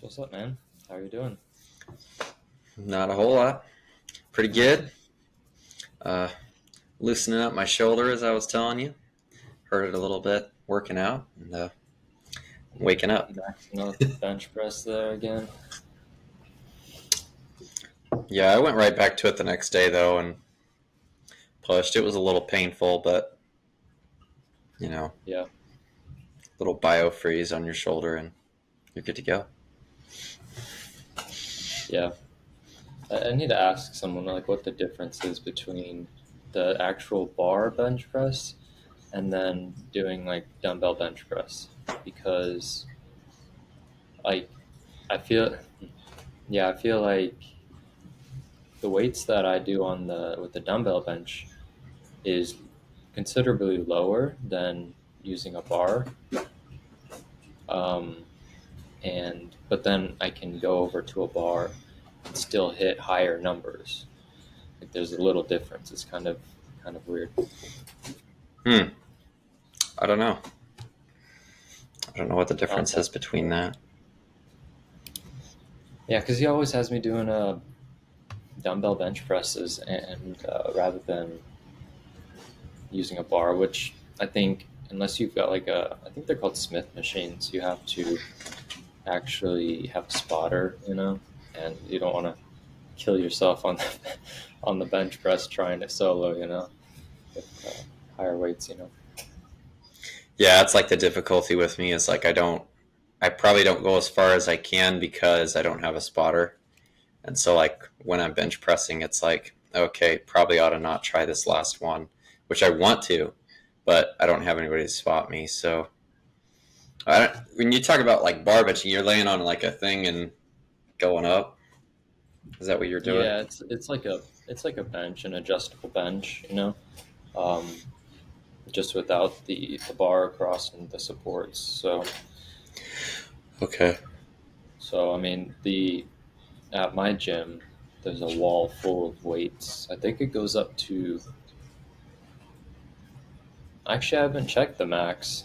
What's up, man? How are you doing? Not a whole lot. Pretty good. Uh, Loosening up my shoulder as I was telling you. Hurt it a little bit working out and waking up. Maxing out the bench press there again. Yeah, I went right back to it the next day though and pushed. It was a little painful, but you know, Yeah, little biofreeze on your shoulder and you're good to go. yeah. I need to ask someone like what the difference is between the actual bar bench press and then doing like dumbbell bench press because like I feel yeah, I feel like the weights that I do on the with the dumbbell bench is considerably lower than using a bar. Um, and but then I can go over to a bar and still hit higher numbers. Like there's a little difference. It's kind of weird. Hmm. I don't know. I don't know what the I'll difference is test. between that. Yeah, because he always has me doing dumbbell bench presses and rather than using a bar, which I think unless you've got like I think they're called Smith machines. You have to actually have a spotter, and you don't want to kill yourself on the on the bench press trying to solo, with higher weights. Yeah, it's like the difficulty with me is like I probably don't go as far as I can because I don't have a spotter. And so, like, when I'm bench pressing, it's like, okay, probably ought to not try this last one, which I want to, but I don't have anybody to spot me. So, when you talk about like bar benching, you're laying on like a thing and going up. Is that what you're doing? Yeah, it's like a bench, an adjustable bench, um, just without the bar across and the supports. Okay. So I mean, the at my gym, there's a wall full of weights. I think it goes up to. Actually, I haven't checked the max.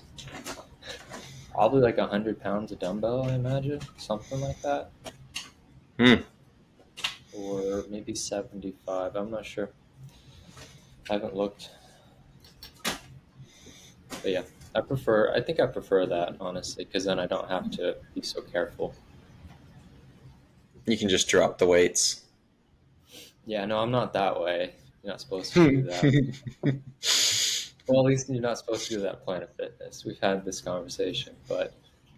Probably like 100 pounds of dumbbell, I imagine, something like that, Hmm. or maybe 75. I'm not sure. I haven't looked, but yeah, I prefer. I think I prefer that honestly, because then I don't have to be so careful. You can just drop the weights. Yeah, no, I'm not that way. You're not supposed to do that. Mm-hmm. Well, at least you're not supposed to do that at Planet Fitness. We've had this conversation, but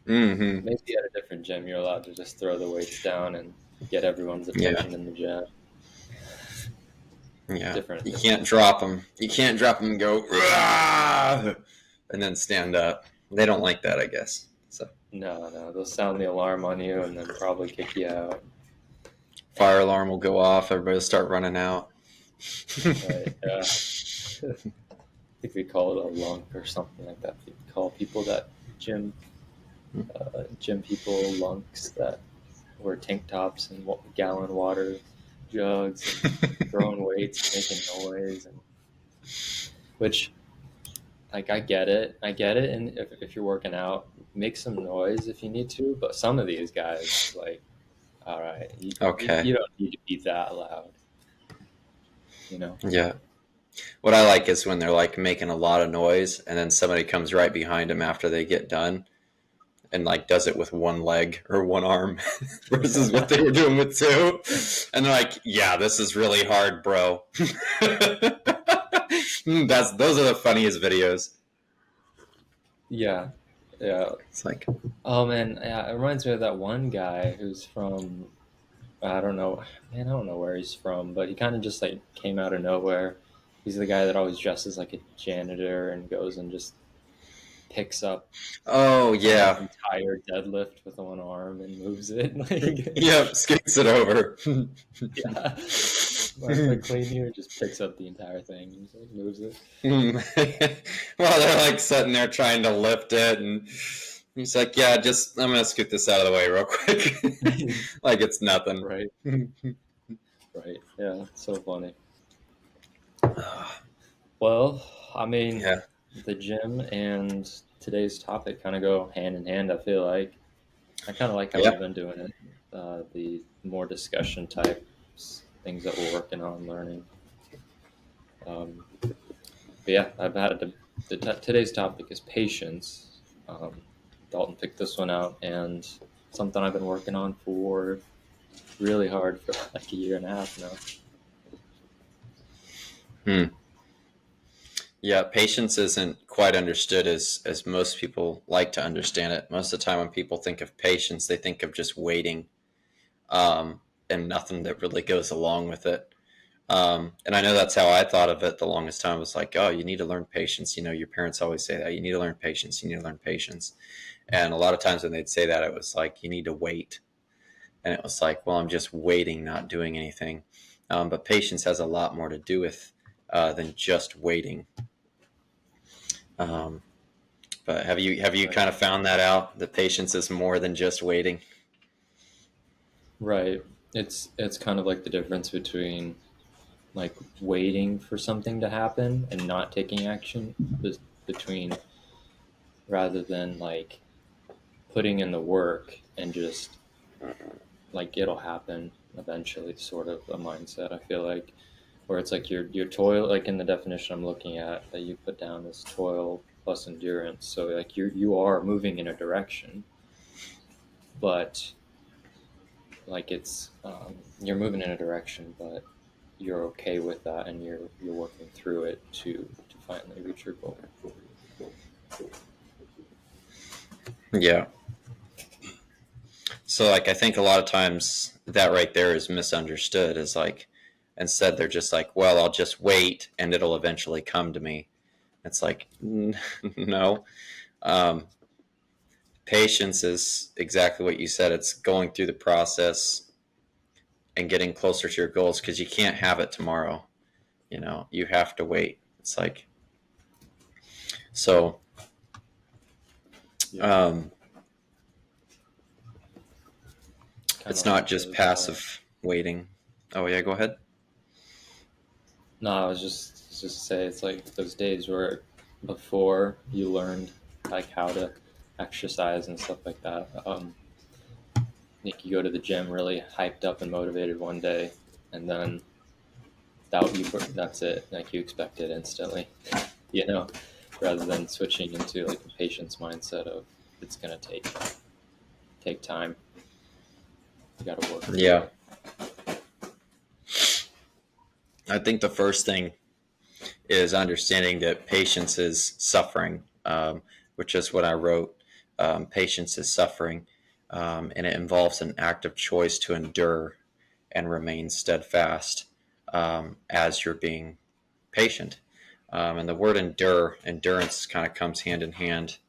maybe at a different gym, you're allowed to just throw the weights down and get everyone's Yeah. attention in the gym. Yeah. Different, You different. can't drop them. You can't drop them and go, "Rah!" and then stand up. They don't like that, I guess. So, No, no, they'll sound the alarm on you and then probably kick you out. fire alarm will go off. Everybody will start running out. Right? Yeah. I think we call it a lunk or something like that. We call people that gym gym people lunks that wear tank tops and gallon water jugs and throwing weights, making noise, and which like I get it, and if you're working out, make some noise if you need to. But some of these guys, like, all right, Okay. you don't need to be that loud, you know. Yeah. What I like is when they're like making a lot of noise and then somebody comes right behind them after they get done and like does it with one leg or one arm versus what they were doing with two. And they're like, yeah, this is really hard, bro. Those are the funniest videos. Yeah, yeah. It's like, Oh man, yeah, it reminds me of that one guy who's from I don't know, man, I don't know where he's from, but he kind of just like came out of nowhere. He's the guy that always dresses like a janitor and goes and just picks up oh an yeah. entire deadlift with one arm and moves it. Like, Yep, skates it over. yeah, like clean here, just picks up the entire thing and just like moves it. Well, they're like sitting there trying to lift it, and he's like, "Yeah, just I'm gonna scoot this out of the way real quick, like it's nothing." Right, right. Yeah, it's so funny. Well, I mean, Yeah, the gym and today's topic kind of go hand in hand, I feel like. I kind of like how Yeah. we've been doing it. The more discussion types, things that we're working on learning. But yeah, I've had today's topic is patience. Dalton picked this one out, and something I've been working on for really hard for like a year and a half now. Yeah, patience isn't quite understood as most people like to understand it. Most of the time when people think of patience, they think of just waiting, and nothing that really goes along with it. And I know that's how I thought of it the longest time. It was like, oh, you need to learn patience. You know, your parents always say that. You need to learn patience. You need to learn patience. And a lot of times when they'd say that, it was like, you need to wait. And it was like, well, I'm just waiting, not doing anything. But patience has a lot more to do with than just waiting. Um, but have you Right. kind of found that out, that patience is more than just waiting? Right. It's kind of like the difference between like waiting for something to happen and not taking action between rather than like putting in the work and just like it'll happen eventually sort of a mindset. I feel like where it's like your toil, like in the definition I'm looking at that you put down is toil plus endurance, so like you are moving in a direction, but like it's you're moving in a direction, but you're okay with that and you're working through it to finally reach your goal. Yeah. So like I think a lot of times that right there is misunderstood, is like instead they're just like, well, I'll just wait and it'll eventually come to me. It's like no. Um, Patience is exactly what you said. It's going through the process and getting closer to your goals, because you can't have it tomorrow. You know, you have to wait. It's like so. Yeah, Um, kind it's of not like just those passive waiting. Oh yeah, go ahead. no, I was just to say it's like those days where before you learned like how to exercise and stuff like that. Like you go to the gym really hyped up and motivated one day, and then that's it. Like you expect it instantly, you know, rather than switching into like a patience mindset of it's gonna take time. You got to work through Yeah, it. I think the first thing is understanding that patience is suffering, which is what I wrote. Patience is suffering, and it involves an active choice to endure and remain steadfast as you're being patient. And the word endurance kind of comes hand in hand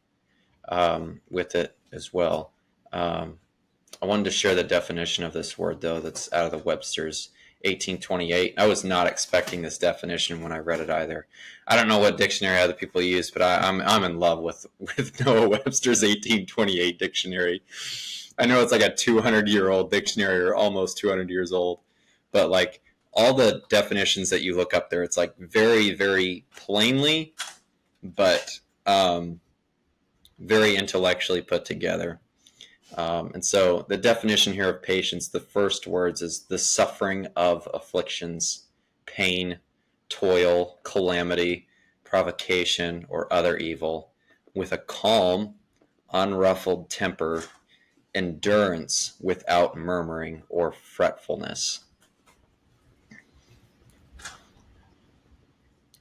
with it as well. Um, I wanted to share the definition of this word, though, that's out of the Webster's 1828. I was not expecting this definition when I read it either. I don't know what dictionary other people use, but I'm in love with Noah Webster's 1828 dictionary. I know it's like a 200-year-old dictionary, or almost 200 years old, but like all the definitions that you look up there, it's like very, very plainly, but very intellectually put together. And so the definition here of patience, the first words is the suffering of afflictions, pain, toil, calamity, provocation, or other evil, with a calm, unruffled temper, endurance without murmuring or fretfulness.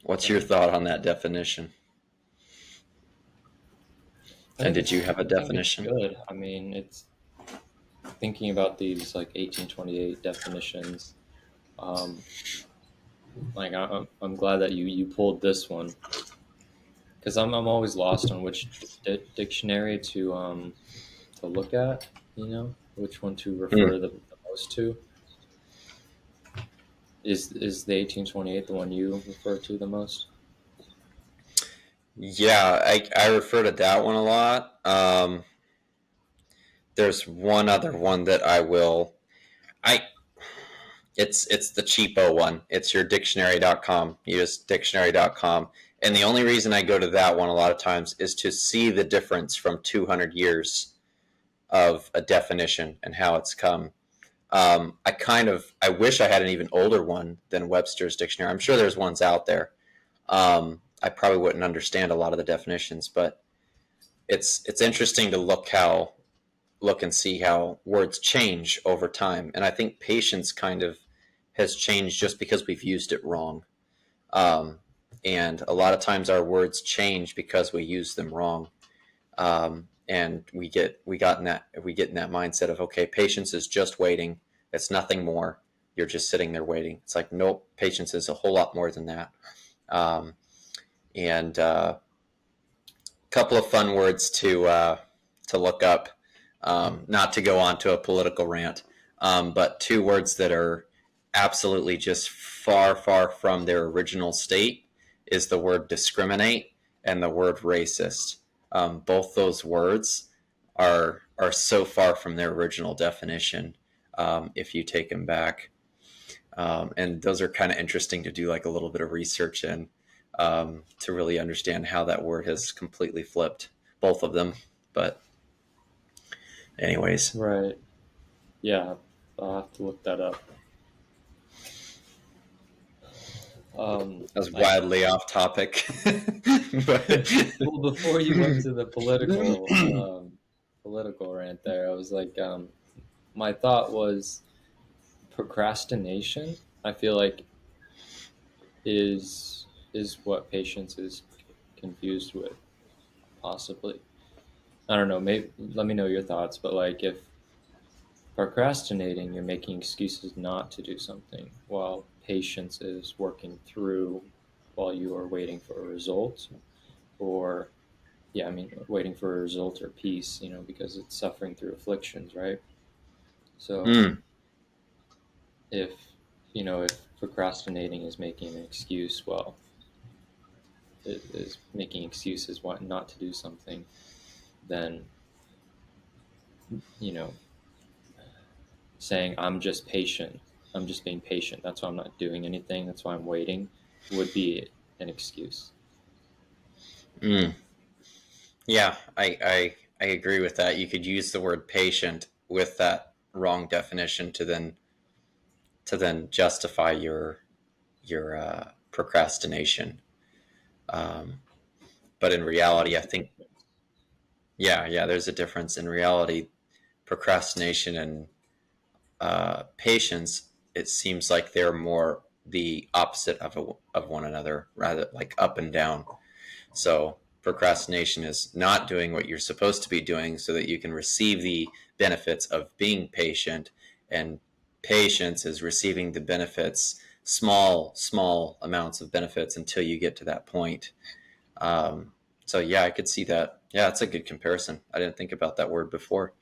What's your Right. thought on that definition? And did you have a I think it's definition? good. I mean, it's thinking about these like 1828 definitions. Um, like I'm glad that you pulled this one because I'm always lost on which dictionary to look at. You know, which one to Hmm. refer the most to. Is the 1828 the one you refer to the most? Yeah, I refer to that one a lot. There's one other one that I will. I it's the cheapo one. It's your dictionary.com. You just dictionary.com. And the only reason I go to that one a lot of times is to see the difference from 200 years of a definition and how it's come. I wish I had an even older one than Webster's dictionary. I'm sure there's ones out there. I probably wouldn't understand a lot of the definitions, but it's interesting to look and see how words change over time. And I think patience kind of has changed just because we've used it wrong. Um, and a lot of times our words change because we use them wrong. And we get in that mindset of, okay, patience is just waiting. It's nothing more. You're just sitting there waiting. It's like, nope, patience is a whole lot more than that. And couple of fun words to look up, not to go on to a political rant, but two words that are absolutely just far, far from their original state is the word discriminate and the word racist. Both those words are so far from their original definition if you take them back. And those are kind of interesting to do like a little bit of research in, to really understand how that word has completely flipped, both of them. But anyways. Right. Yeah, I'll have to look that up. That was wildly off topic. Well, before you went to the political rant there, I was like, my thought was procrastination. I feel like is what patience is confused with, possibly. I don't know. Maybe let me know your thoughts. But like, if procrastinating, you're making excuses not to do something, while patience is working through while you are waiting for a result, or yeah, I mean, waiting for a result or peace, because it's suffering through afflictions, right? So if if procrastinating is making an excuse, well, it is making excuses why not to do something, then you know saying I'm just patient, I'm just being patient, that's why I'm not doing anything, that's why I'm waiting, would be an excuse. Yeah, I agree with that. You could use the word patient with that wrong definition to then justify your procrastination. But in reality, I think yeah, there's a difference. In reality, procrastination and patience, it seems like they're more the opposite of one another, rather like up and down. So procrastination is not doing what you're supposed to be doing so that you can receive the benefits of being patient, and patience is receiving the benefits, small amounts of benefits until you get to that point. So yeah, I could see that. Yeah, it's a good comparison. I didn't think about that word before.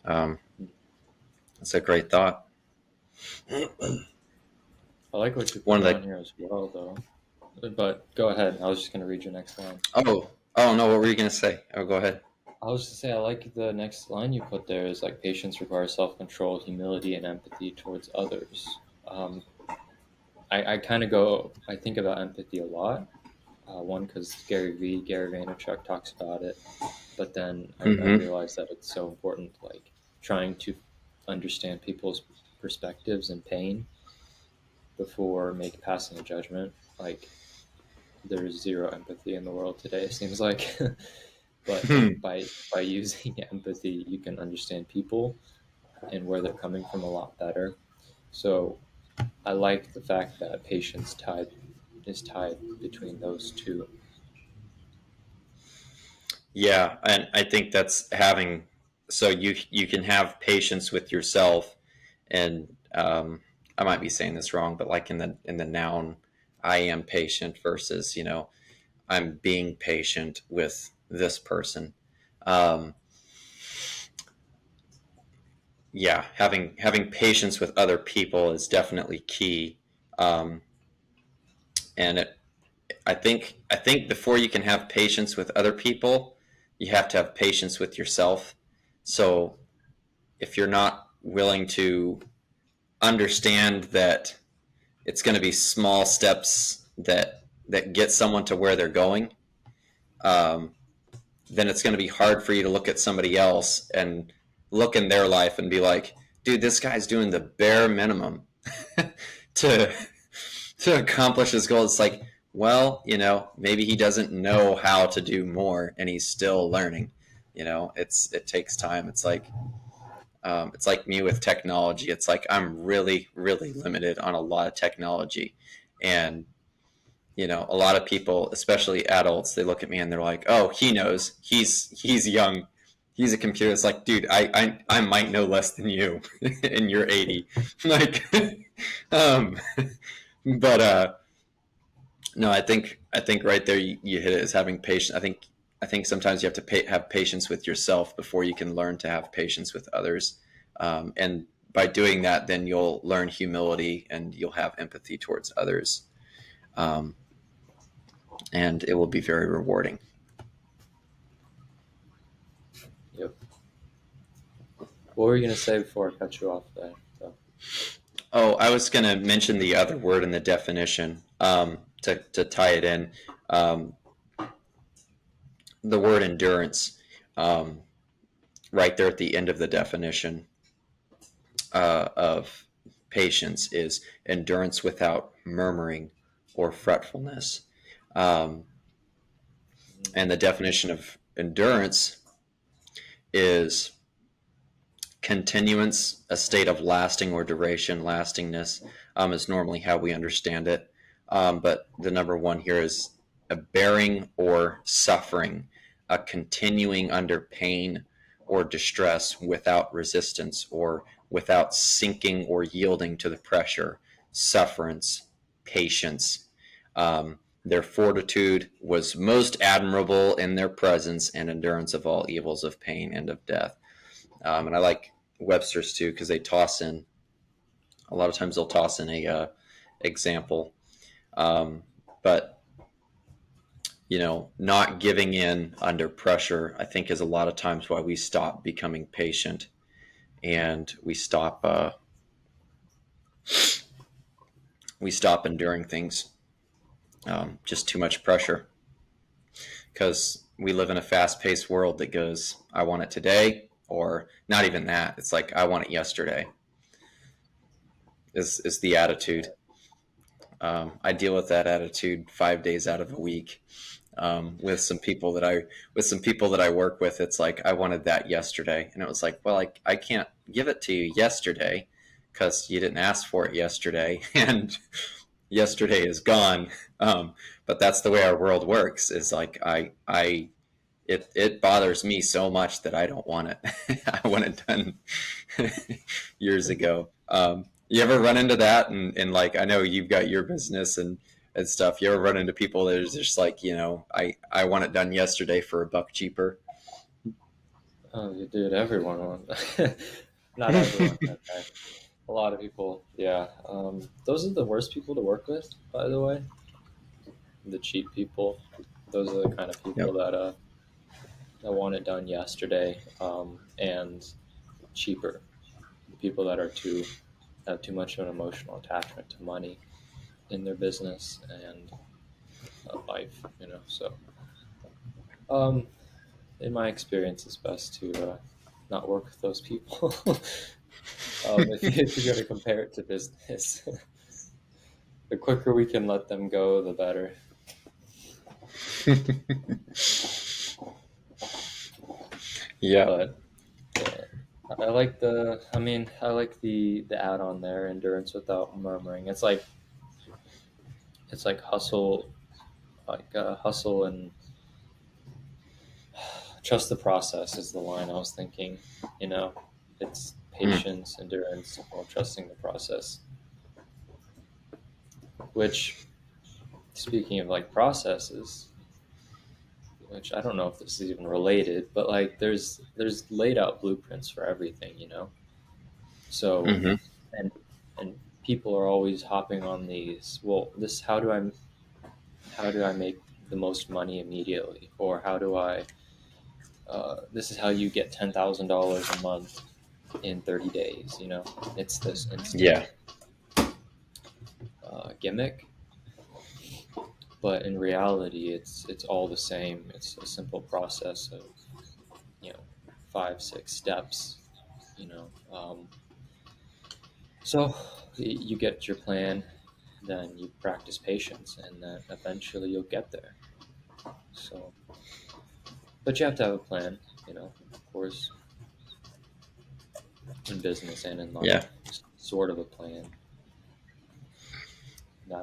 That's a great thought. I like what you One put of on the here as well, though. But go ahead. I was just going to read your next line. oh no, what were you gonna say? Oh, go ahead. I was to say I like the next line you put there is like patience requires self-control, humility, and empathy towards others. I think about empathy a lot. One, because Gary Vaynerchuk talks about it, but then I realized that it's so important, like trying to understand people's perspectives and pain before passing a judgment. Like there's zero empathy in the world today, it seems like. But by using empathy, you can understand people and where they're coming from a lot better. So I like the fact that patience is tied between those two. Yeah, and I think that's having, so you can have patience with yourself, and I might be saying this wrong, but like in the noun, I am patient versus I'm being patient with this person. Um, yeah, having patience with other people is definitely key, and I think before you can have patience with other people, you have to have patience with yourself. So if you're not willing to understand that it's going to be small steps that get someone to where they're going, um, then it's going to be hard for you to look at somebody else and look in their life and be like, dude, this guy's doing the bare minimum to accomplish his goal. It's like, well, maybe he doesn't know how to do more and he's still learning. It takes time. It's like me with technology. It's like I'm really, really limited on a lot of technology. And, a lot of people, especially adults, they look at me and they're like, oh, he knows. He's young. He's a computer. It's like, dude, I might know less than you and you're 80. Like, um, but no, I think right there you hit it, is having patience. I think sometimes you have to have patience with yourself before you can learn to have patience with others. And by doing that, then you'll learn humility and you'll have empathy towards others. And it will be very rewarding. Yep. What were you gonna say before I cut you off there? So. Oh, I was going to mention the other word in the definition to tie it in. The word endurance, right there at the end of the definition of patience, is endurance without murmuring or fretfulness. And the definition of endurance is continuance, a state of lasting or duration. Lastingness is normally how we understand it. But the number one here is a bearing or suffering, a continuing under pain or distress without resistance or without sinking or yielding to the pressure, sufferance, patience. Their fortitude was most admirable in their presence and endurance of all evils of pain and of death. And I like Webster's too, because they toss in, a lot of times they'll toss in a example. But not giving in under pressure, I think, is a lot of times why we stop becoming patient and we stop enduring things. Just too much pressure, because we live in a fast-paced world that goes, I want it today, or not even that. It's like, I want it yesterday is the attitude. I deal with that attitude 5 days out of a week. With some people that I work with, it's like, I wanted that yesterday, and it was like, well, I can't give it to you yesterday because you didn't ask for it yesterday, and yesterday is gone. But that's the way our world works. Is like it bothers me so much that I don't want it. I want it done years ago. You ever run into that? And like, I know you've got your business and stuff. You ever run into people that is just like, I want it done yesterday for a buck cheaper? Oh, you did. Everyone wants. Not everyone. Okay. A lot of people. Yeah. Those are the worst people to work with, by the way. The cheap people. Those are the kind of people that want it done yesterday, and cheaper. The people that have too much of an emotional attachment to money in their business and life. So in my experience, it's best to not work with those people. If you're going to compare it to business, the quicker we can let them go, the better. Yeah. But I like the add-on there, endurance without murmuring. It's like hustle, hustle and trust the process is the line I was thinking. It's patience, endurance, while trusting the process. Which, speaking of like processes, which I don't know if this is even related, but like there's laid out blueprints for everything. So Mm-hmm. and people are always hopping on these. Well, this how do I make the most money immediately, or how do I this is how you get $10,000 a month in 30 days. It's this instant Yeah. gimmick. but in reality, it's all the same. It's a simple process of, 5, 6 steps. You know, so you get your plan, then you practice patience, and then eventually you'll get there. So, but you have to have a plan. Of course, in business and in life, Yeah. sort of a plan.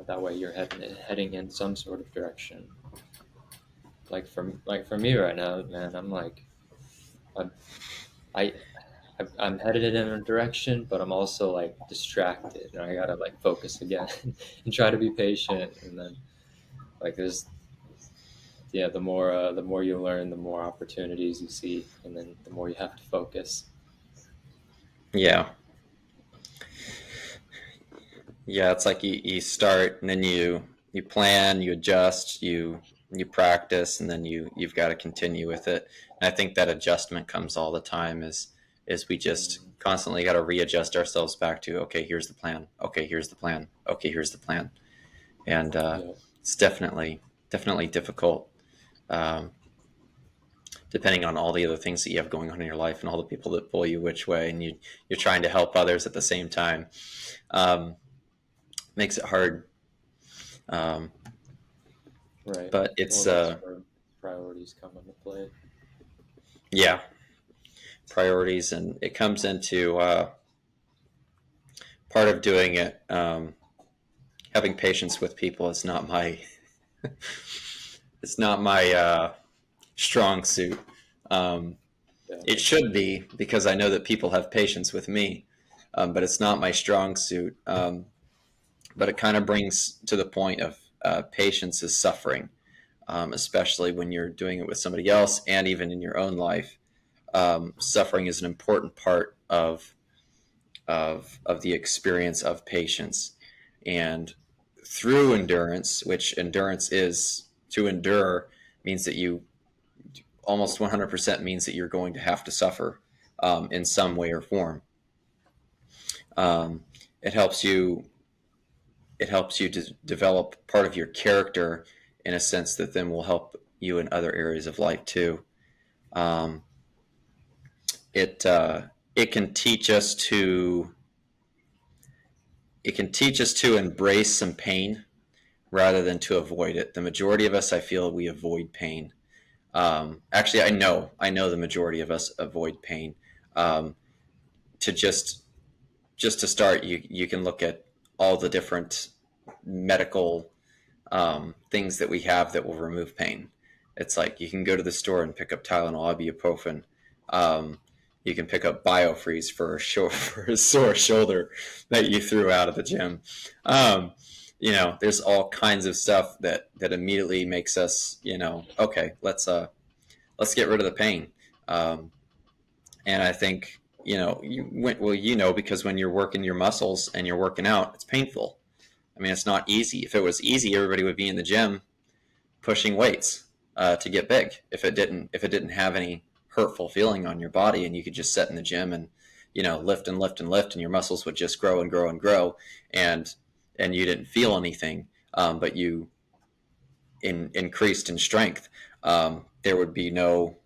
That way you're heading in some sort of direction. Like for me right now, man, I'm like I'm I I'm headed in a direction, but I'm also like distracted, and I gotta like focus again and try to be patient. And then like there's yeah, the more you learn, the more opportunities you see, and then the more you have to focus. Yeah. Yeah, it's like you start and then you plan, you adjust, you practice, and then you've got to continue with it. And I think that adjustment comes all the time is we just Mm, constantly got to readjust ourselves back to, okay, here's the plan. Okay, here's the plan. Okay, here's the plan. And yeah, it's definitely difficult, um, depending on all the other things that you have going on in your life and all the people that pull you which way, and you're trying to help others at the same time. Um, Makes it hard. Um, right. but it's Well, that's where priorities come into play. yeah, priorities, and it comes into part of doing it. Having patience with people is not my it's not my strong suit. Um, Yeah, it should be because I know that people have patience with me, but it's not my strong suit. But it kind of brings to the point of patience is suffering, especially when you're doing it with somebody else and even in your own life. Suffering is an important part of the experience of patience, and through endurance, which endurance is to endure, means that you almost 100% means that you're going to have to suffer in some way or form. Um, it helps you to develop part of your character in a sense that then will help you in other areas of life too. Um, it it can teach us to embrace some pain rather than to avoid it. The majority of us, I feel, we avoid pain. Actually, I know the majority of us avoid pain. Um, to just to start, you can look at all the different medical things that we have that will remove pain. It's like you can go to the store and pick up Tylenol, ibuprofen. Um, you can pick up Biofreeze for for a sore shoulder that you threw out of the gym. Um, there's all kinds of stuff that immediately makes us, okay, let's get rid of the pain. Um, and I think, because when you're working your muscles and you're working out, it's painful. I mean, it's not easy. If it was easy, everybody would be in the gym pushing weights to get big. If it didn't have any hurtful feeling on your body, and you could just sit in the gym and lift and lift and lift, and your muscles would just grow and grow and grow, and you didn't feel anything, but you increased in strength. There would be no,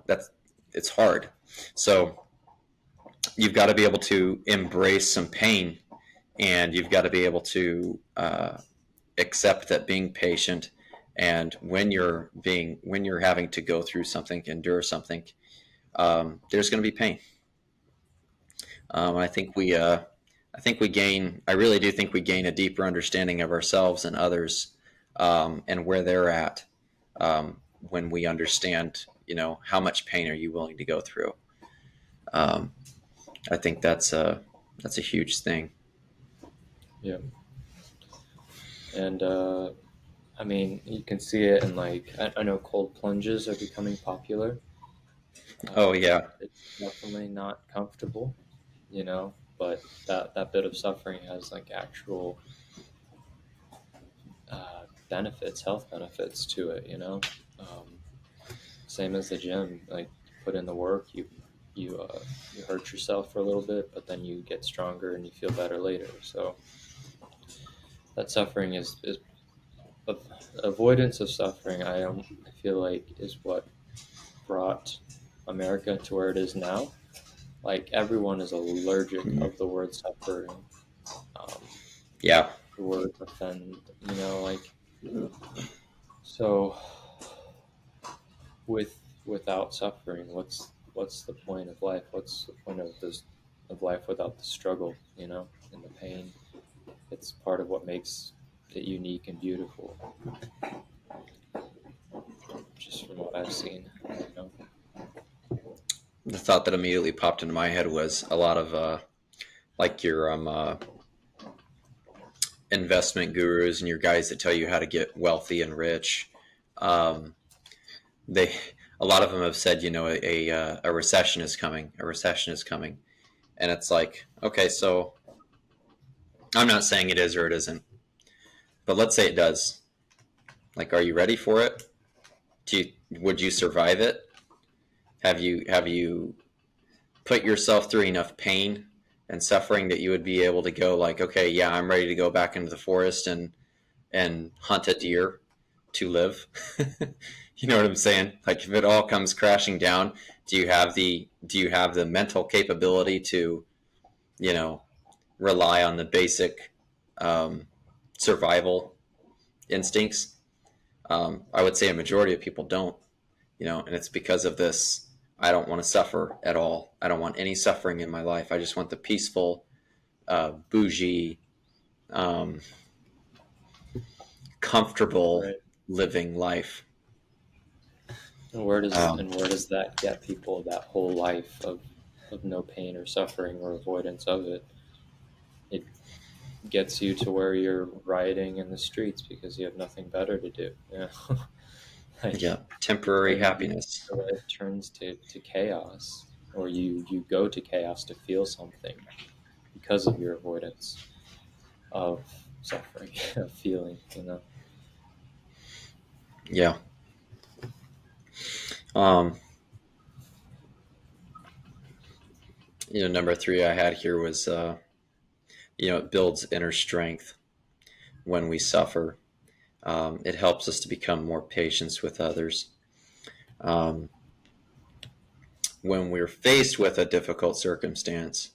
that's it's hard. So you've got to be able to embrace some pain, and you've got to be able to accept that being patient, and when you're having to go through something, endure something, there's going to be pain. I think we gain. I really do think we gain a deeper understanding of ourselves and others, and where they're at, when we understand. How much pain are you willing to go through? Um, I think that's a huge thing. yeah, and I mean, you can see it in like I know cold plunges are becoming popular. Oh yeah, It's definitely not comfortable, but that bit of suffering has like actual benefits, health benefits to it. Um, Same as the gym, like you put in the work, you hurt yourself for a little bit, but then you get stronger and you feel better later. So that suffering is avoidance of suffering, I feel like, is what brought America to where it is now. Like everyone is allergic Mhm. of the word suffering, um, Yeah. the word offend. Like so. Without suffering, what's the point of life? What's the point of this of life without the struggle? And the pain. It's part of what makes it unique and beautiful, just from what I've seen. You know. The thought that immediately popped into my head was a lot of like your investment gurus and your guys that tell you how to get wealthy and rich. Um, they a lot of them have said, a recession is coming. A recession is coming, and it's like, okay, so I'm not saying it is or it isn't, but let's say it does. Like, are you ready for it? Would you survive it? Have you put yourself through enough pain and suffering that you would be able to go like, okay, yeah, I'm ready to go back into the forest and hunt a deer to live? You know what I'm saying? Like, if it all comes crashing down, do you have the mental capability to, you know, rely on the basic um, survival instincts? I would say a majority of people don't, and it's because of this. I don't want to suffer at all. I don't want any suffering in my life. I just want the peaceful, bougie, um, comfortable Right. living life. And where does that get people? That whole life of no pain or suffering or avoidance of it. It gets you to where you're rioting in the streets because you have nothing better to do. Yeah, Like, temporary and happiness. your life turns to chaos, or you go to chaos to feel something because of your avoidance of suffering, of feeling. Yeah. Um, number three I had here was, it builds inner strength when we suffer. It helps us to become more patient with others. Um, when we're faced with a difficult circumstance,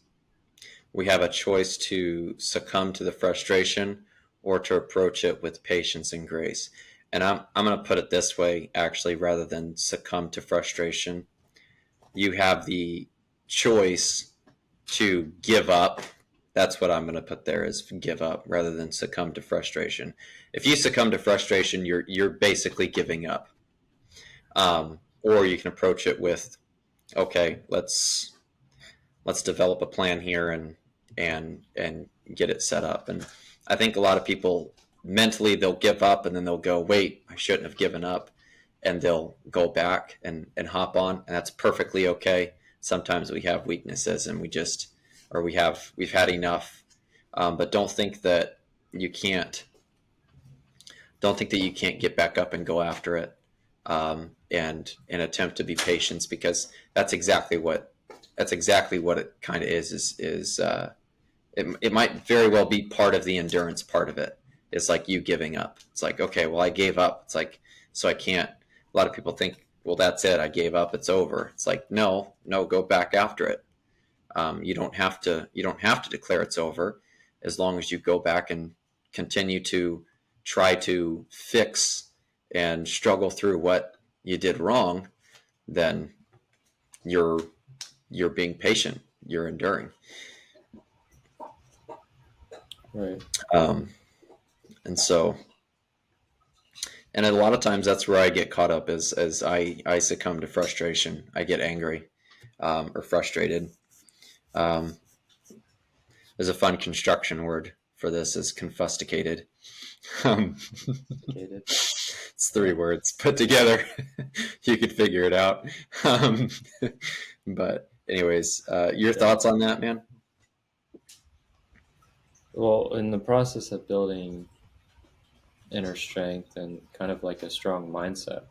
we have a choice to succumb to the frustration or to approach it with patience and grace. And I'm going to put it this way, actually, rather than succumb to frustration, you have the choice to give up. That's what I'm going to put there, is give up rather than succumb to frustration. If you succumb to frustration, you're basically giving up. Or you can approach it with, okay, let's develop a plan here and get it set up. And I think a lot of people mentally, they'll give up and then they'll go, wait, I shouldn't have given up, and they'll go back and hop on, and that's perfectly okay. Sometimes we have weaknesses and we've had enough. But you can't don't think that you can't get back up and go after it, and attempt to be patient, because that's exactly what it kind of is. It might very well be part of the endurance part of it. It's like you giving up. It's like, okay, well, I gave up. It's like, so I can't. A lot of people think, well, that's it. I gave up. It's over. It's like, no, no, go back after it. You don't have to. You don't have to declare it's over, as long as you go back and continue to try to fix and struggle through what you did wrong. Then you're you're being patient. You're enduring. Right. Um, and so, and a lot of times that's where I get caught up, as I succumb to frustration. I get angry, or frustrated. Um, there's a fun construction word for this, is confusticated. Um, Sophisticated. it's three words put together. You could figure it out. Um, but anyways, your Yeah. thoughts on that, man? Well, in the process of building inner strength and kind of like a strong mindset.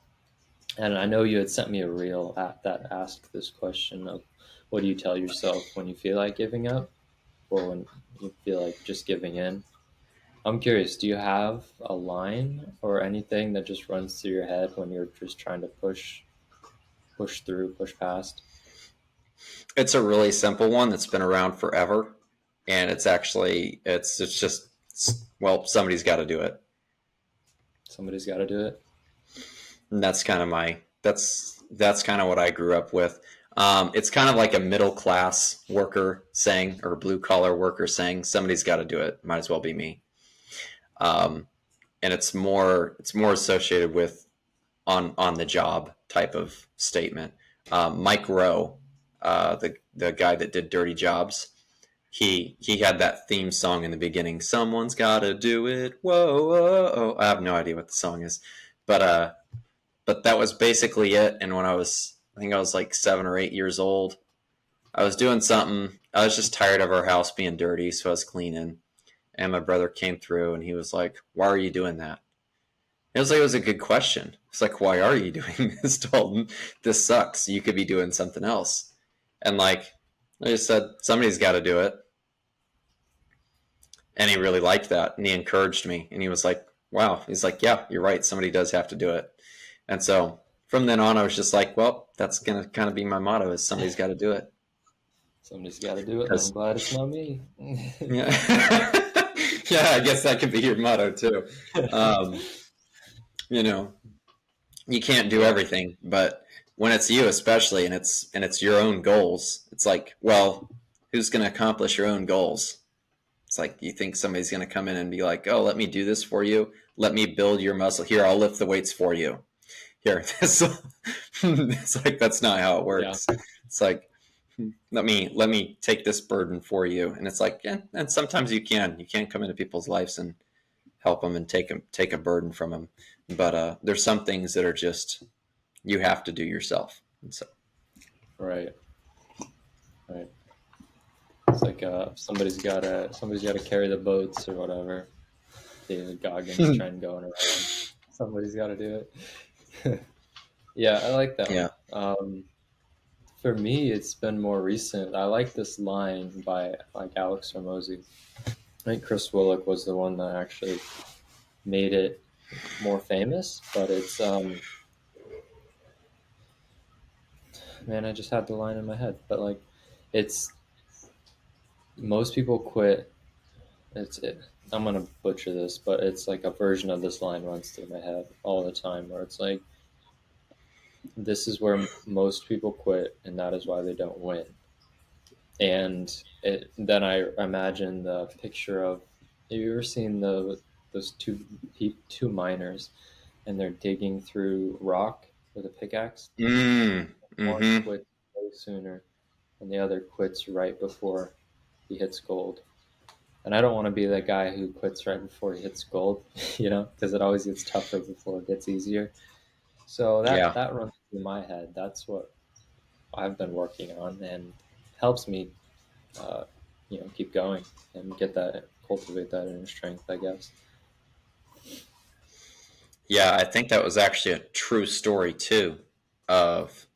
And I know you had sent me a reel that asked this question of, what do you tell yourself when you feel like giving up, or when you feel like just giving in? I'm curious, do you have a line or anything that just runs through your head when you're just trying to push through, push past? It's a really simple one that's been around forever, and it's just well, somebody's got to do it, Somebody's got to do it. and that's kind of what I grew up with. It's kind of like a middle class worker saying, or blue collar worker saying, somebody's got to do it. Might as well be me. Um, and it's more associated with on the job type of statement. Mike Rowe, the guy that did Dirty Jobs, he had that theme song in the beginning. Someone's got to do it. Whoa, whoa, whoa. I have no idea what the song is, but that was basically it. And when I think I was like 7 or 8 years old, I was doing something. I was just tired of our house being dirty, so I was cleaning. And my brother came through, and he was like, "Why are you doing that?" It was a good question. It's like, why are you doing this, Dalton? This sucks. You could be doing something else. And like I just said, somebody's got to do it. And he really liked that, and he encouraged me. And he was like, wow. He's like, yeah, you're right. Somebody does have to do it. And so from then on, I was just like, well, that's gonna kind of be my motto: is somebody's got to do it. Somebody's got to do it, and I'm Because glad it's not me. yeah, yeah, I guess that could be your motto too. Um, you know, you can't do Yeah, everything, but when it's you especially, and it's your own goals, it's like, well, who's going to accomplish your own goals? It's like, you think somebody's going to come in and be like, oh, let me do this for you, let me build your muscle, here, I'll lift the weights for you, here. It's like, that's not how it yeah, works. It's like, let me take this burden for you. And it's like, yeah, and sometimes you can come into people's lives and help them and take a burden from them, but there's some things that are just, you have to do yourself. And so right, right. It's like somebody's got to carry the boats or whatever. David Goggins trying going around. Somebody's got to do it. Yeah, I like that yeah. one. For me, it's been more recent. I like this line by like Alex Hormozy. I think Chris Willock was the one that actually made it more famous, but it's man, I just had the line in my head, but like it's most people quit. It's it. I'm gonna butcher this, but it's like a version of this line runs through my head all the time, where it's like, "This is where most people quit, and that is why they don't win." Then I imagine the picture of, have you ever seen those two miners, and they're digging through rock with a pickaxe? One Mm-hmm. quits way sooner, and the other quits right before he hits gold. And I don't want to be that guy who quits right before he hits gold, because it always gets tougher before it gets easier. So that Yeah. that runs through my head. That's what I've been working on, and helps me, uh, keep going and cultivate that inner strength, I guess. Yeah, I think that was actually a true story too. Of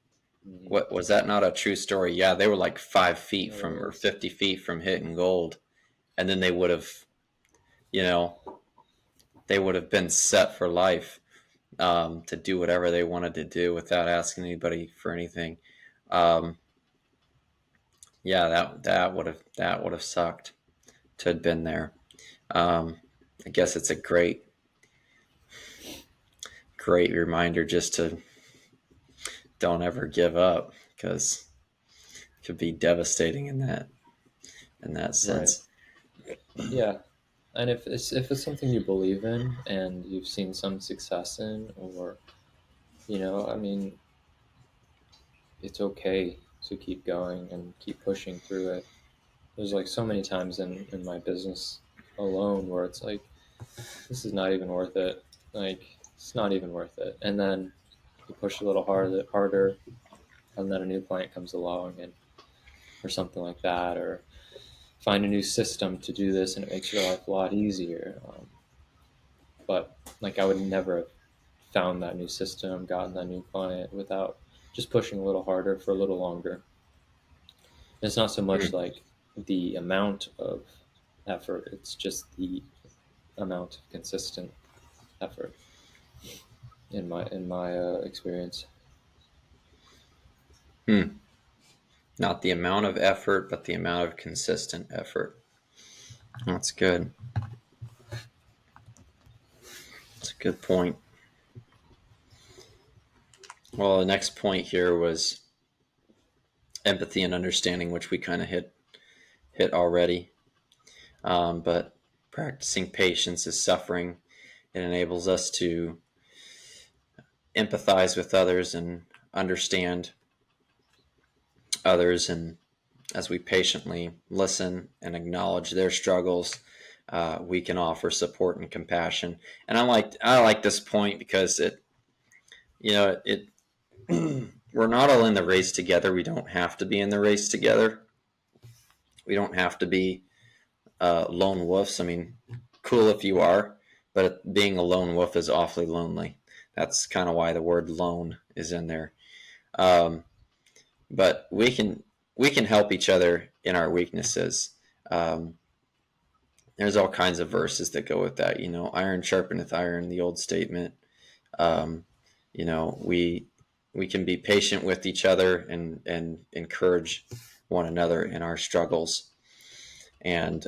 Mhm. what was that, not a true story? Yeah, they were like 5 feet It from, or is. 50 feet from hitting gold, and then you know, they would have been set for life, to do whatever they wanted to do without asking anybody for anything. Um, yeah, that would have sucked to have been there. Um, I guess it's a great reminder just to don't ever give up, because it could be devastating in that Right. sense. Yeah. And if it's something you believe in and you've seen some success in, or I mean, it's okay to keep going and keep pushing through it. There's like so many times in my business alone where it's like, this is not even worth it. Like, it's not even worth it. And then you push a little harder, and then a new client comes along, and or something like that, or find a new system to do this, and it makes your life a lot easier. But like, I would never have found that new system, gotten that new client without just pushing a little harder for a little longer. It's not so much Mm. like the amount of effort; it's just the amount of consistent effort in my experience. Hmm. Not the amount of effort, but the amount of consistent effort. That's good. That's a good point. Well, the next point here was empathy and understanding, which we kind of hit already. But practicing patience is suffering. It enables us to empathize with others and understand others, and as we patiently listen and acknowledge their struggles, we can offer support and compassion. And I like this point because it we're not all in the race together. We don't have to be in the race together. We don't have to be lone wolves. I mean, cool if you are, but being a lone wolf is awfully lonely. That's kind of why the word lone is in there. Um, but we can help each other in our weaknesses. Um, there's all kinds of verses that go with that. Iron sharpeneth iron, the old statement. Um, we can be patient with each other and encourage one another in our struggles, and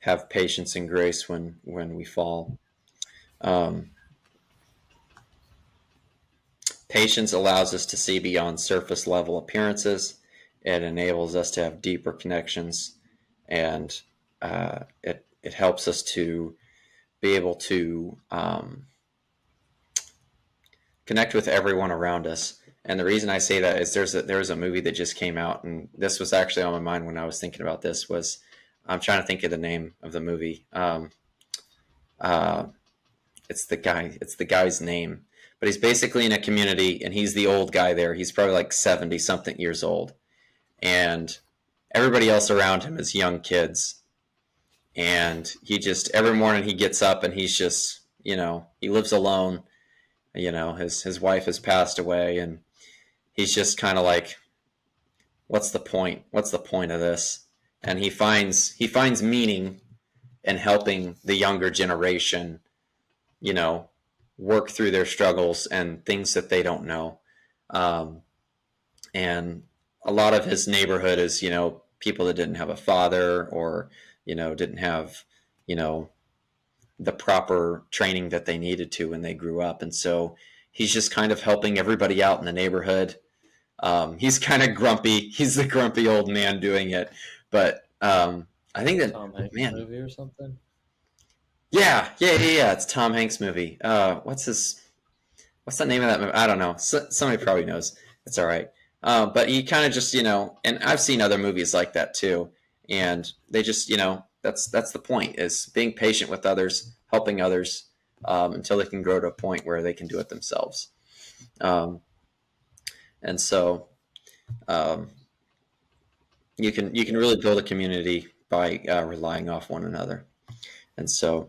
have patience and grace when we fall. Um, Patience allows us to see beyond surface level appearances. It enables us to have deeper connections, and it helps us to be able to connect with everyone around us. And the reason I say that is there was a movie that just came out, and this was actually on my mind when I was thinking about this. Was I'm trying to think of the name of the movie. Uh, it's the guy's name, but he's basically in a community, and he's the old guy there. He's probably like 70 something years old, and everybody else around him is young kids. And he just every morning he gets up and he's just he lives alone. His wife has passed away, and he's just kind of like, what's the point? What's the point of this? And he finds meaning in helping the younger generation, you know, work through their struggles and things that they don't know. Um, and a lot of his neighborhood is, people that didn't have a father, or, didn't have, you know, the proper training that they needed to when they grew up. And so he's just kind of helping everybody out in the neighborhood. He's kind of grumpy. He's the grumpy old man doing it. But I think that, Tom Hanks man, movie or something. yeah. It's Tom Hanks movie. What's the name of that movie? I don't know. Somebody probably knows. It's all right. But he kind of just, and I've seen other movies like that too. And they just, that's the point, is being patient with others, helping others, until they can grow to a point where they can do it themselves. Um, and so um, you can really build a community by relying off one another. And so,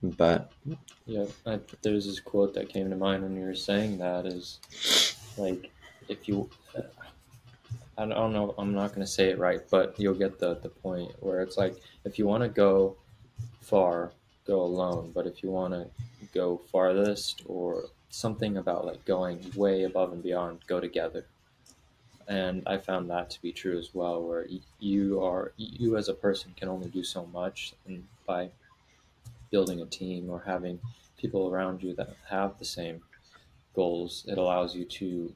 but Yeah, there's this quote that came to mind when you were saying that is like, if you, I don't know, I'm not going to say it right, but you'll get the point where it's like, if you want to go far, go alone, but if you want to go farthest, or something about like going way above and beyond, go together. And I found that to be true as well, where you as a person can only do so much, and by building a team or having people around you that have the same goals, it allows you to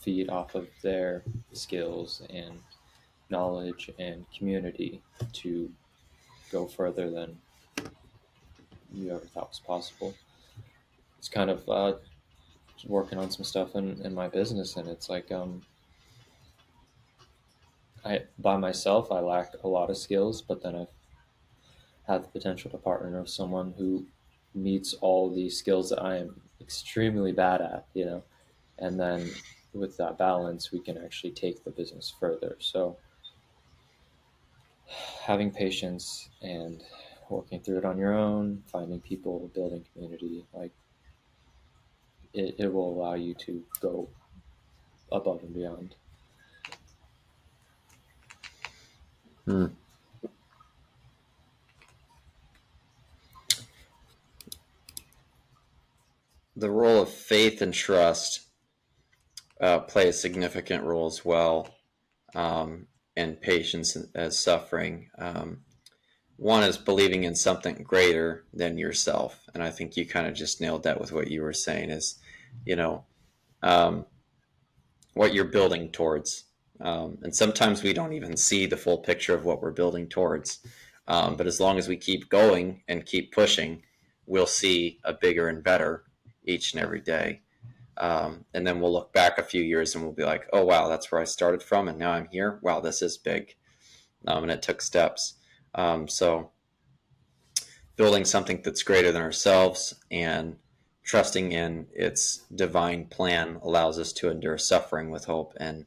feed off of their skills and knowledge and community to go further than you ever thought was possible. It's kind of working on some stuff in my business, and it's like, I by myself I lack a lot of skills, but then I've had the potential to partner with someone who meets all the skills that I am extremely bad at, and then with that balance, we can actually take the business further. So having patience and working through it on your own, finding people, building community, like it will allow you to go above and beyond. hmm. faith and trust play a significant role as well, and patience as suffering. One is believing in something greater than yourself, and I think you kind of just nailed that with what you were saying. Is, you know, um, what you're building towards. And sometimes we don't even see the full picture of what we're building towards. But as long as we keep going and keep pushing, we'll see a bigger and better each and every day. And then we'll look back a few years and we'll be like, oh, wow, that's where I started from. And now I'm here. Wow, this is big. And it took steps. So building something that's greater than ourselves and trusting in its divine plan allows us to endure suffering with hope and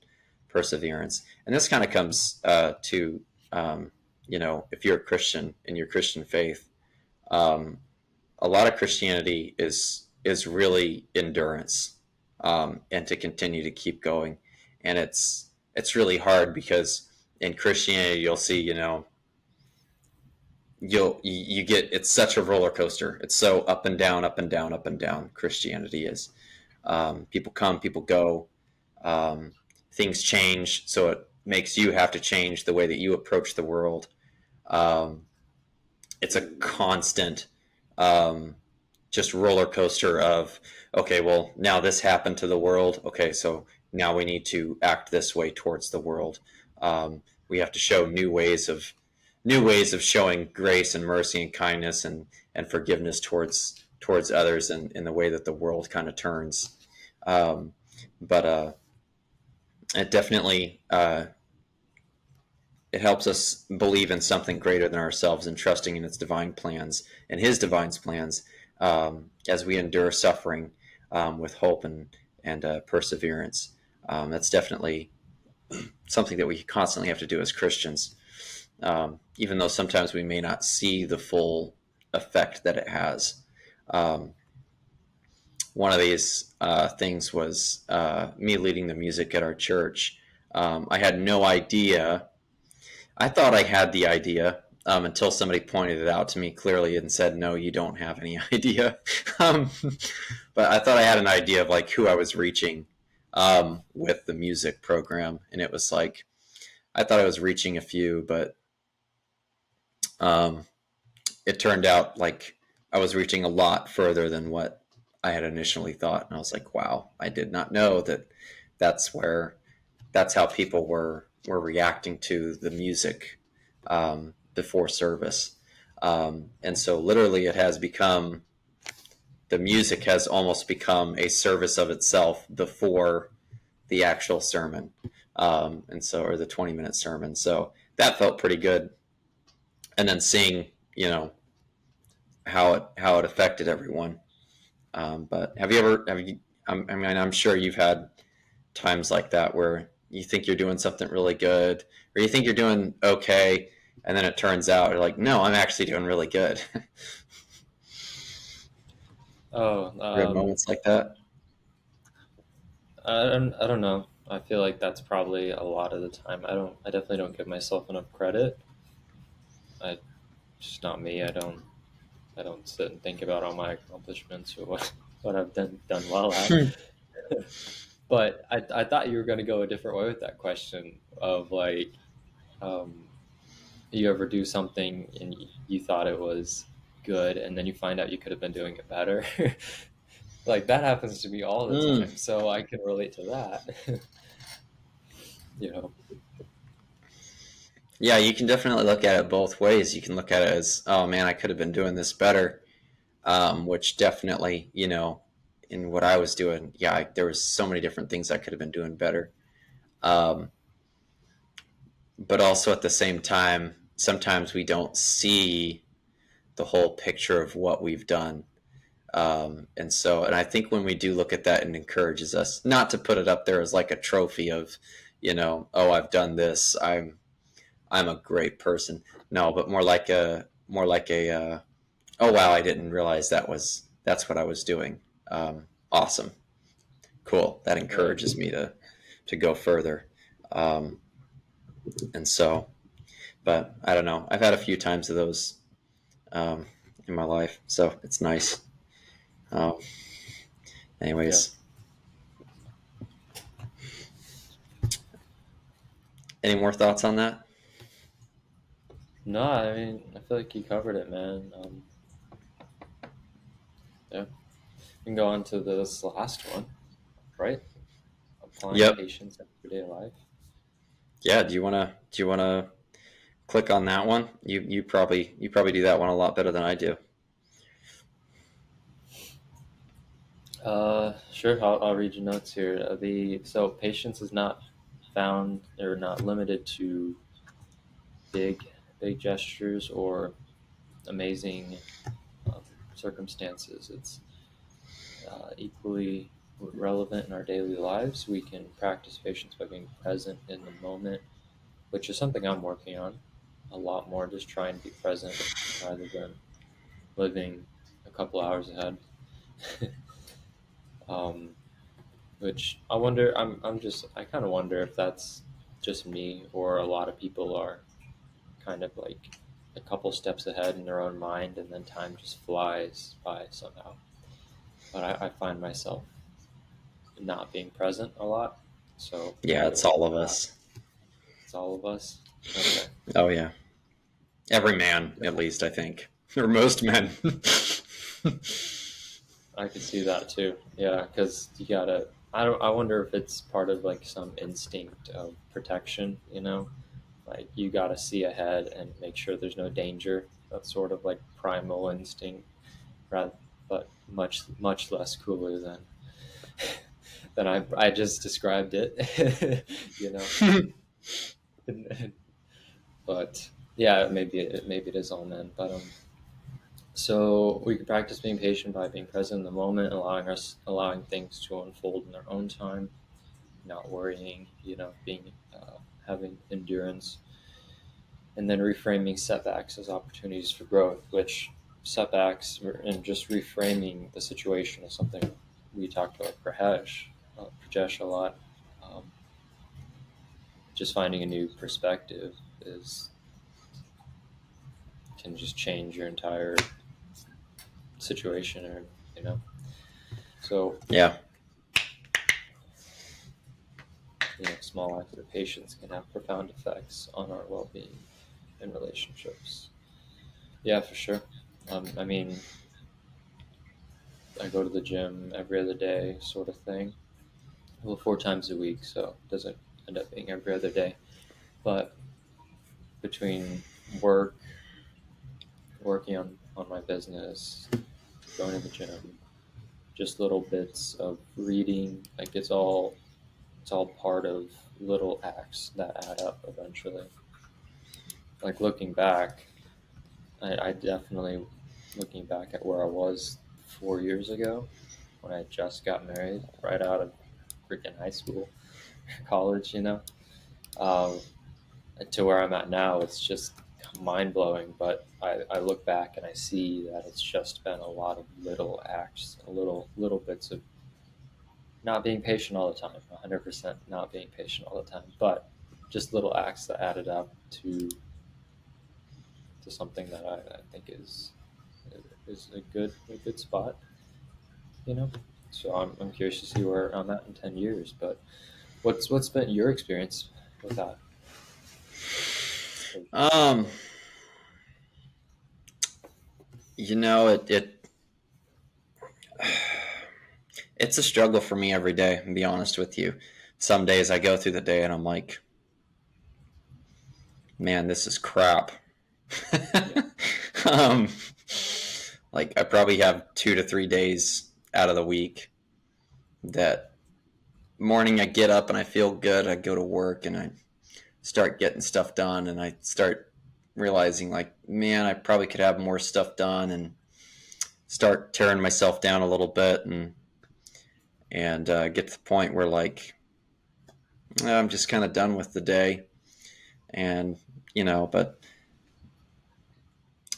perseverance. And this kind of comes to, if you're a Christian in your Christian faith, um, a lot of Christianity is really endurance, and to continue to keep going. And it's really hard because in Christianity, you'll see, you get, it's such a roller coaster. It's so up and down, up and down, up and down. Christianity is, people come, people go, things change, so it makes you have to change the way that you approach the world. um, it's a constant, um, just roller coaster of, okay, well, now this happened to the world, okay, so now we need to act this way towards the world. We have to show new ways of showing grace and mercy and kindness and forgiveness towards others, and in the way that the world kind of turns. But it definitely, it helps us believe in something greater than ourselves and trusting in its divine plans and His divine plans, as we endure suffering, with hope and perseverance. That's definitely something that we constantly have to do as Christians, even though sometimes we may not see the full effect that it has. Um, One of these things was me leading the music at our church. I had no idea. I thought I had the idea, until somebody pointed it out to me clearly and said, "No, you don't have any idea." um, but I thought I had an idea of like who I was reaching, with the music program, and it was like I thought I was reaching a few, but um, it turned out like I was reaching a lot further than what I had initially thought, and I was like, "Wow, I did not know that that's where that's how people were reacting to the music, before service." And so literally it has become, the music has almost become a service of itself before the actual sermon, and so, or the 20-minute sermon. So that felt pretty good. And then seeing, how it affected everyone. But I mean, I'm sure you've had times like that where you think you're doing something really good, or you think you're doing okay, and then it turns out you're like, no, I'm actually doing really good. Oh, You have moments like that? I don't know. I feel like that's probably a lot of the time. I definitely don't give myself enough credit. I Just not me. I don't sit and think about all my accomplishments or what I've done well at. But I thought you were going to go a different way with that question of like, um, you ever do something and you thought it was good, and then you find out you could have been doing it better. Like that happens to me all the Mm. time, so I can relate to that. you know. Yeah, you can definitely look at it both ways. You can look at it as, oh man, I could have been doing this better, which definitely, in what I was doing, yeah, there was so many different things I could have been doing better. Um, but also at the same time, sometimes we don't see the whole picture of what we've done. And I think when we do look at that, it encourages us not to put it up there as like a trophy of, oh, I've done this. I'm a great person. No, but more like a oh wow, I didn't realize that's what I was doing. Awesome, cool. That Right. encourages me to go further. Um, and so, but I don't know. I've had a few times of those, in my life, so it's nice. Um, Yeah. Anyways, any more thoughts on that? No, I mean, I feel like you covered it, man. Yeah. We can go on to this last one, right? Applying Yep. patience in everyday life. Yeah. Do you wanna click on that one? You probably do that one a lot better than I do. Sure. I'll read your notes here. So patience is not found or not limited to big big gestures or amazing um, circumstances. It's equally relevant in our daily lives. We can practice patience by being present in the moment, which is something I'm working on a lot more. Just trying to be present rather than living a couple hours ahead. um, which I wonder. I kind of wonder if that's just me or a lot of people are kind of like a couple steps ahead in their own mind, and then time just flies by somehow. But I find myself not being present a lot. So Yeah, maybe it's I'll all work of on that. us. It's all of us. Okay. Oh yeah, every man at least, I think, or most men. I could see that too. Yeah, because you gotta. I don't. I wonder if it's part of like some instinct of protection. Like you gotta see ahead and make sure there's no danger. That's sort of like primal instinct, rather, but much less cooler than I just described it. you know. But yeah, maybe it is all men. But so we can practice being patient by being present in the moment, allowing things to unfold in their own time, not worrying, being having endurance, and then reframing setbacks as opportunities for growth. Which setbacks and just reframing the situation is something we talked about Prajesh a lot. Um, just finding a new perspective is can just change your entire situation, or you know. So Yeah, small acts of patience can have profound effects on our well-being and relationships. Yeah, for sure. I mean, I go to the gym every other day, sort of thing. Well, 4 times a week, so it doesn't end up being every other day. But between work, working on my business, going to the gym, just little bits of reading, like it's all part of little acts that add up eventually. Like looking back, I definitely, looking back at where I was 4 years ago when I just got married, right out of freaking high school, college, um, to where I'm at now, it's just mind blowing. But I look back and I see that it's just been a lot of little acts, little bits of not being patient all the time, 100% not being patient all the time, but just little acts that added up to something that I think is a good spot, you know. So I'm curious to see where I'm at in 10 years. But what's been your experience with that? um, it it's a struggle for me every day. To be honest with you, some days I go through the day and I'm like, man, this is crap. Yeah, um, like I probably have 2 to 3 days out of the week that morning I get up and I feel good. I go to work and I start getting stuff done, and I start realizing like, man, I probably could have more stuff done, and start tearing myself down a little bit, and get to the point where like I'm just kind of done with the day, and but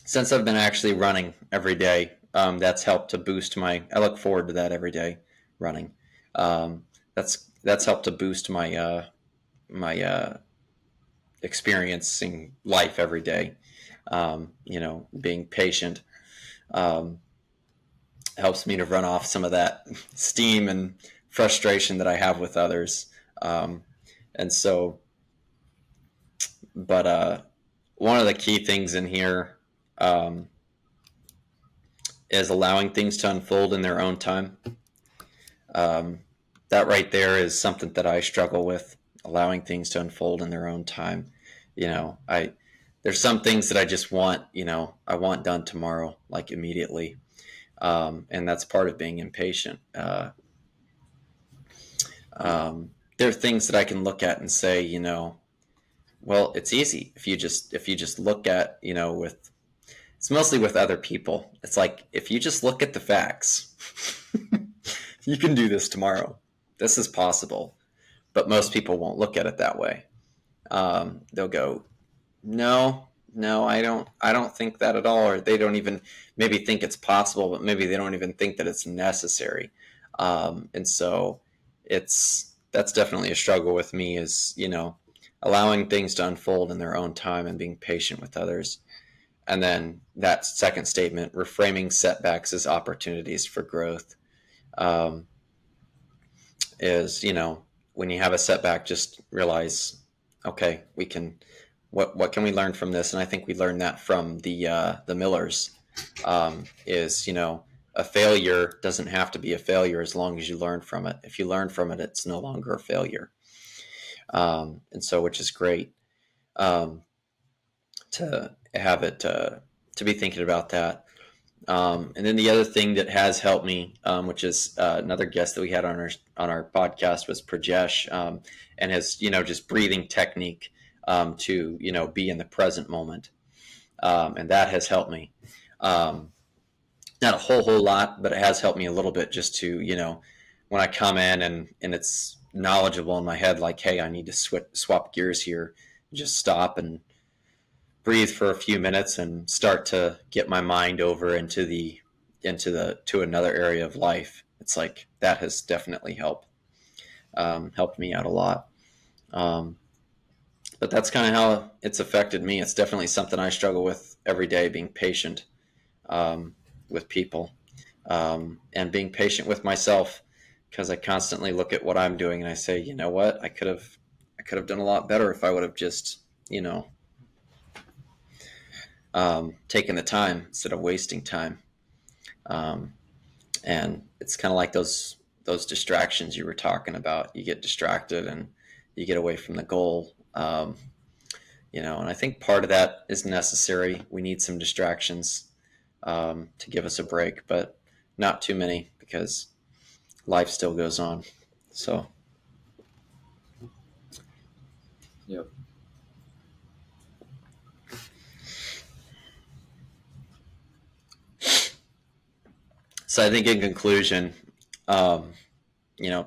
since I've been actually running every day, that's helped to boost my. I look forward to that every day, running. Um, that's helped to boost my experiencing life every day. Being patient. Um, helps me to run off some of that steam and frustration that I have with others. And so, but one of the key things in here um, is allowing things to unfold in their own time. Um, that right there is something that I struggle with, allowing things to unfold in their own time. There's some things that I just want, I want done tomorrow, like immediately. And that's part of being impatient. There are things that I can look at and say, well, it's easy if you just look at, with it's mostly with other people. It's like if you just look at the facts, you can do this tomorrow. This is possible, but most people won't look at it that way. They'll go, no, no, I don't think that at all, or they don't even maybe think it's possible, but maybe they don't even think that it's necessary. And so that's definitely a struggle with me, is allowing things to unfold in their own time and being patient with others. And then that second statement, reframing setbacks as opportunities for growth, um, is, when you have a setback, just realize, okay, we can, what can we learn from this? And I think we learned that from the Millers, is, a failure doesn't have to be a failure as long as you learn from it. If you learn from it, it's no longer a failure. And so, which is great, to have it, to be thinking about that. And then the other thing that has helped me, which is another guest that we had on our podcast, was Prajesh, and his just breathing technique, to be in the present moment, and that has helped me. Not a whole lot, but it has helped me a little bit, just to when I come in and it's knowledgeable in my head, like, hey, I need to swap gears here, just stop and breathe for a few minutes and start to get my mind over into another area of life. It's like that has definitely helped me out a lot. But that's kind of how it's affected me. It's definitely something I struggle with every day, being patient with people, and being patient with myself, because I constantly look at what I'm doing and I say, you know what, I could have done a lot better if I would have just taken the time instead of wasting time. And it's kind of like those distractions you were talking about. You get distracted and you get away from the goal. And I think part of that is necessary. We need some distractions to give us a break, but not too many, because life still goes on. So, Yep. I think in conclusion,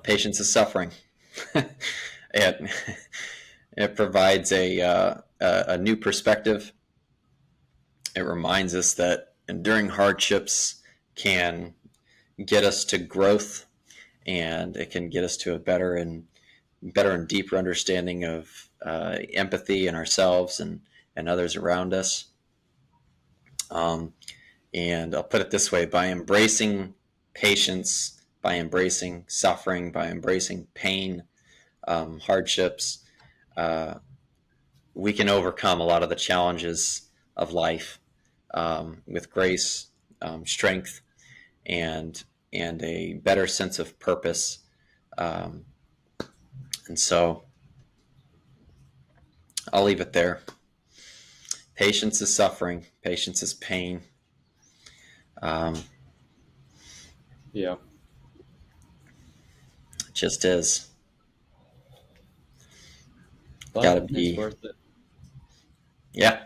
patience is suffering. it it provides a new perspective. It reminds us that enduring hardships can get us to growth, and it can get us to a better and deeper understanding of empathy in ourselves and others around us. And I'll put it this way: by embracing patience, by embracing suffering, by embracing pain, hardships, we can overcome a lot of the challenges of life, with grace, strength, and a better sense of purpose. And so I'll leave it there. Patience is suffering. Patience is pain. Yeah. It just is. But Gotta be. it's worth it. Yeah.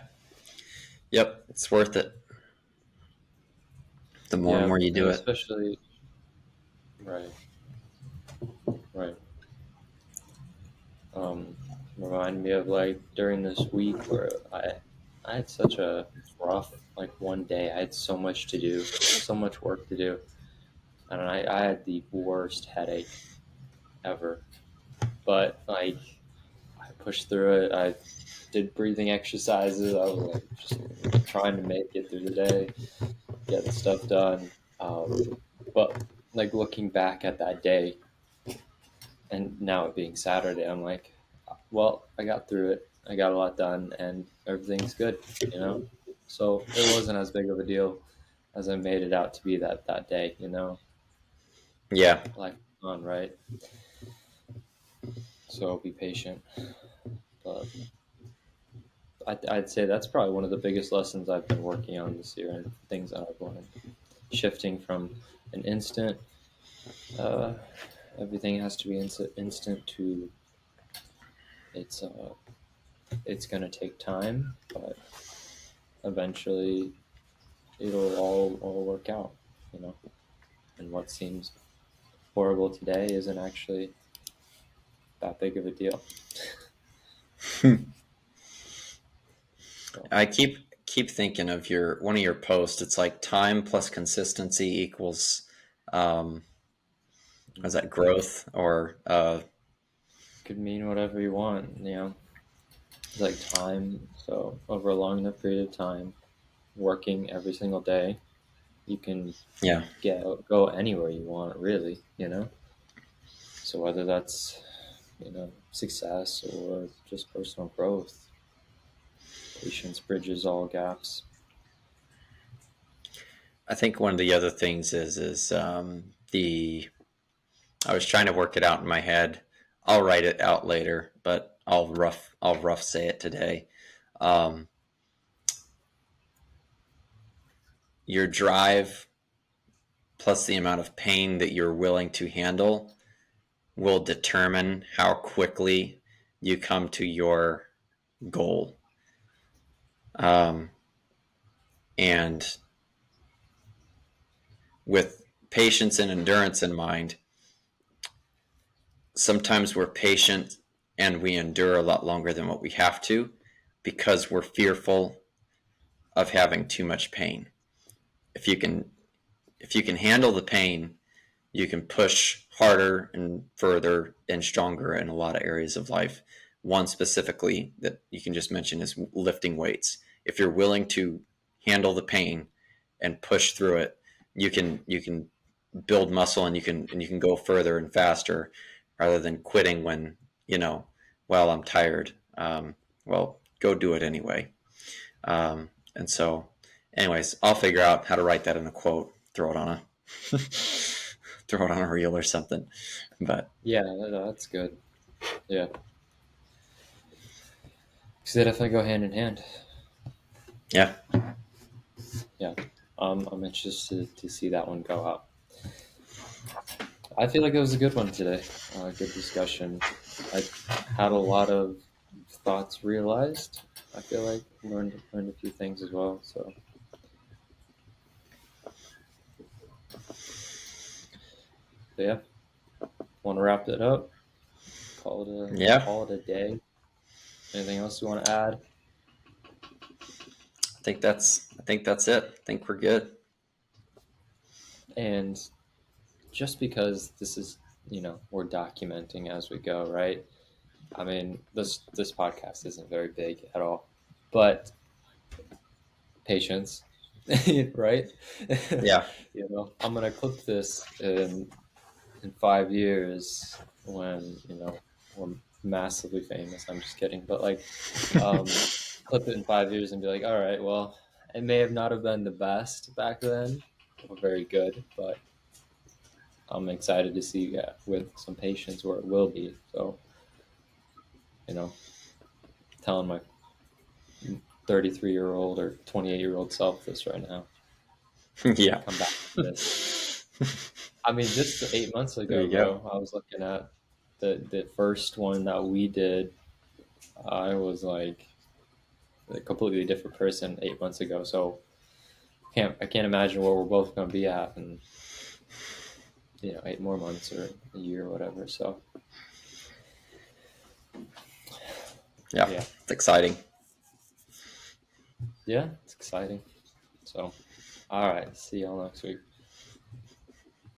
Yep. It's worth it. The more and more you do it. Especially, right. Right. Remind me of, like, during this week where I had such a rough, like, one day. I had so much to do, so much work to do, and I had the worst headache ever. But, like, I pushed through it. I did breathing exercises. I was, like, just trying to make it through the day, get the stuff done. But like looking back at that day and now it being Saturday, I'm like, well, I got through it. I got a lot done and everything's good, you know? So it wasn't as big of a deal as I made it out to be that day, you know? Yeah. Life is on, right? So be patient. But I'd say that's probably one of the biggest lessons I've been working on this year and things that I've learned. Shifting from an instant, uh, everything has to be instant to it's it's going to take time, but eventually it'll all work out, you know. And what seems horrible today isn't actually that big of a deal. So, I keep thinking of your one of your posts. It's like time plus consistency equals is that growth or could mean whatever you want, you know. It's like time. So over a long enough period of time, working every single day, you can yeah. go anywhere you want, really, you know. So whether that's, you know, success or just personal growth, patience bridges all gaps. I think one of the other things is the I was trying to work it out in my head. I'll write it out later, but I'll rough say it today. Um, your drive plus the amount of pain that you're willing to handle will determine how quickly you come to your goal. And with patience and endurance in mind, sometimes we're patient and we endure a lot longer than what we have to because we're fearful of having too much pain. If you can handle the pain, you can push harder and further and stronger in a lot of areas of life. One specifically that you can just mention is lifting weights. If you're willing to handle the pain and push through it, you can build muscle and you can go further and faster rather than quitting when well, I'm tired. Well, go do it anyway. And so, anyways, I'll figure out how to write that in a quote, throw it on a throw it on a reel or something. But Yeah, that's good. Yeah, because they definitely go hand in hand. yeah, Yeah, I'm interested to see that one go out. I feel like it was a good one today. Good discussion. I had a lot of thoughts realized. I feel like learned a few things as well. So yeah, want to wrap it up? yeah. Call it a day. Anything else you want to add? I think that's it. I think we're good. And just because this is, you know, we're documenting as we go, right? I mean, this podcast isn't very big at all, but patience, right? Yeah. You know, I'm gonna clip this in 5 years when, you know, we're massively famous. I'm just kidding, but like, clip it in 5 years and be like, all right, well, it may have not have been the best back then, or very good, but I'm excited to see, yeah, with some patience where it will be. So, you know, telling my 33-year-old or 28-year-old self this right now. Yeah. Come back to this. I mean, just 8 months There ago, you go. bro, I was looking at the first one that we did. I was like a completely different person 8 months ago. So I can't imagine where we're both going to be at in, you know, 8 more months or a year or whatever. So Yeah. yeah, It's exciting. yeah, it's exciting. So all right, see y'all next week.